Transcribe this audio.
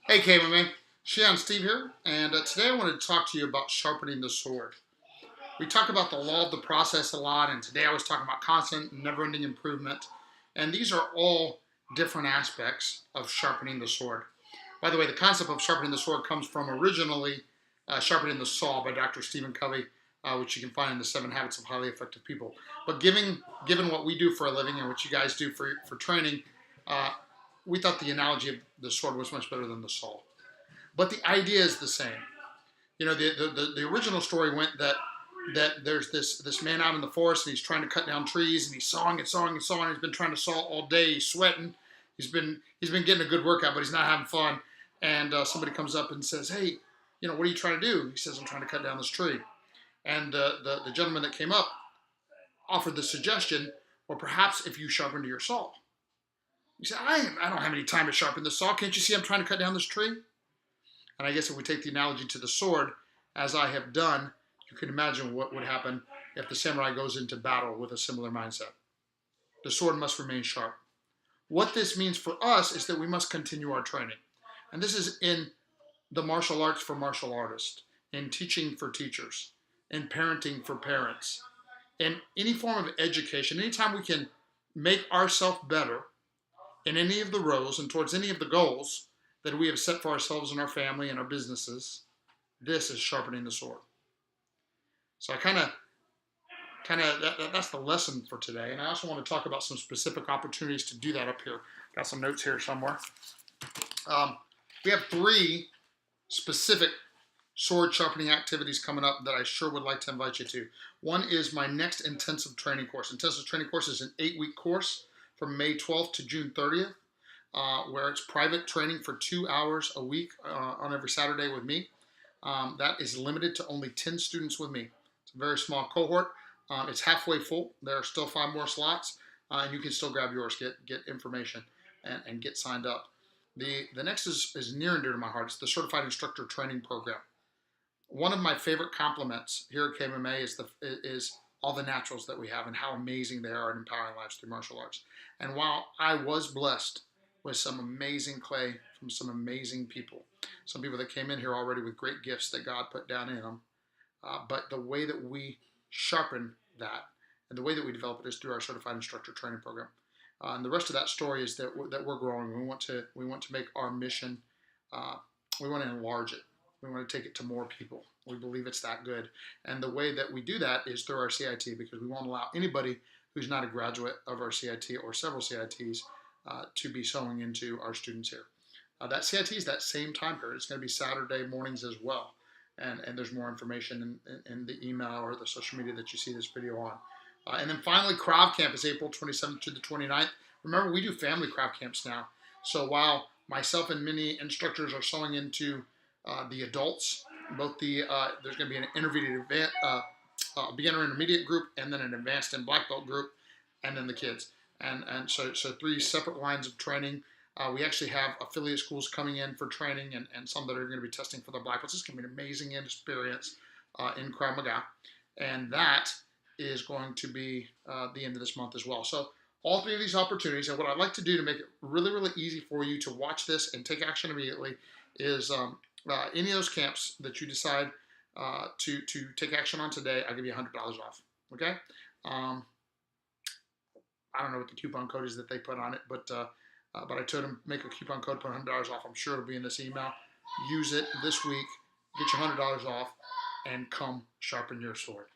Hey, Caveman. Shion Steve here, and today I wanted to talk to you about sharpening the sword. We talk about the law of the process a lot, and today I was talking about constant, never-ending improvement, and these are all different aspects of sharpening the sword. By the way, the concept of sharpening the sword comes from originally Sharpening the Saw by Dr. Stephen Covey, which you can find in the 7 Habits of Highly Effective People. But given what we do for a living and what you guys do for training, uh, we thought the analogy of the sword was much better than the saw. But the idea is the same. You know, the original story went that there's this man out in the forest and he's trying to cut down trees and he's sawing and sawing and sawing. He's been trying to saw all day. He's sweating. He's been getting a good workout, but he's not having fun. And somebody comes up and says, "Hey, what are you trying to do?" He says, "I'm trying to cut down this tree." And the gentleman that came up offered the suggestion, "Well, perhaps if you sharpened your saw." He said, I don't have any time to sharpen the saw. Can't you see I'm trying to cut down this tree?" And I guess if we take the analogy to the sword, as I have done, you can imagine what would happen if the samurai goes into battle with a similar mindset. The sword must remain sharp. What this means for us is that we must continue our training. And this is in the martial arts for martial artists, in teaching for teachers, in parenting for parents, in any form of education. Anytime we can make ourselves better in any of the roles and towards any of the goals that we have set for ourselves and our family and our businesses, this is sharpening the sword. So that's the lesson for today. And I also want to talk about some specific opportunities to do that up here. Got some notes here somewhere. We have 3 specific sword sharpening activities coming up that I sure would like to invite you to. One is my next intensive training course. Intensive training course is an 8-week course from May 12th to June 30th. Where it's private training for 2 hours a week on every Saturday with me. That is limited to only 10 students with me. It's a very small cohort. It's halfway full. There are still 5 more slots, and you can still grab yours, get information, and get signed up. The next is near and dear to my heart. It's the Certified Instructor Training Program. One of my favorite compliments here at KMMA is all the naturals that we have and how amazing they are at empowering lives through martial arts. And while I was blessed with some amazing clay from some amazing people. Some people that came in here already with great gifts that God put down in them. But the way that we sharpen that and the way that we develop it is through our Certified Instructor Training Program. And the rest of that story is that we're growing. We want to make our mission, we want to enlarge it. We want to take it to more people. We believe it's that good. And the way that we do that is through our CIT, because we won't allow anybody who's not a graduate of our CIT or several CITs to be sewing into our students here. That CIT is that same time period. It's going to be Saturday mornings as well. And there's more information in the email or the social media that you see this video on. And then finally, Krav Camp is April 27th to the 29th. Remember, we do family Krav camps now. So while myself and many instructors are sewing into the adults, there's going to be an intermediate beginner intermediate group, and then an advanced and black belt group, and then the kids. And so 3 separate lines of training. We actually have affiliate schools coming in for training and some that are going to be testing for their black belts. It's going to be an amazing experience in Krav Maga. And that is going to be the end of this month as well. So all 3 of these opportunities, and what I'd like to do to make it really, really easy for you to watch this and take action immediately is any of those camps that you decide to take action on today, I'll give you $100 off. Okay? I don't know what the coupon code is that they put on it, but I told them make a coupon code, put $100 off. I'm sure it'll be in this email. Use it this week, get your $100 off, and come sharpen your sword.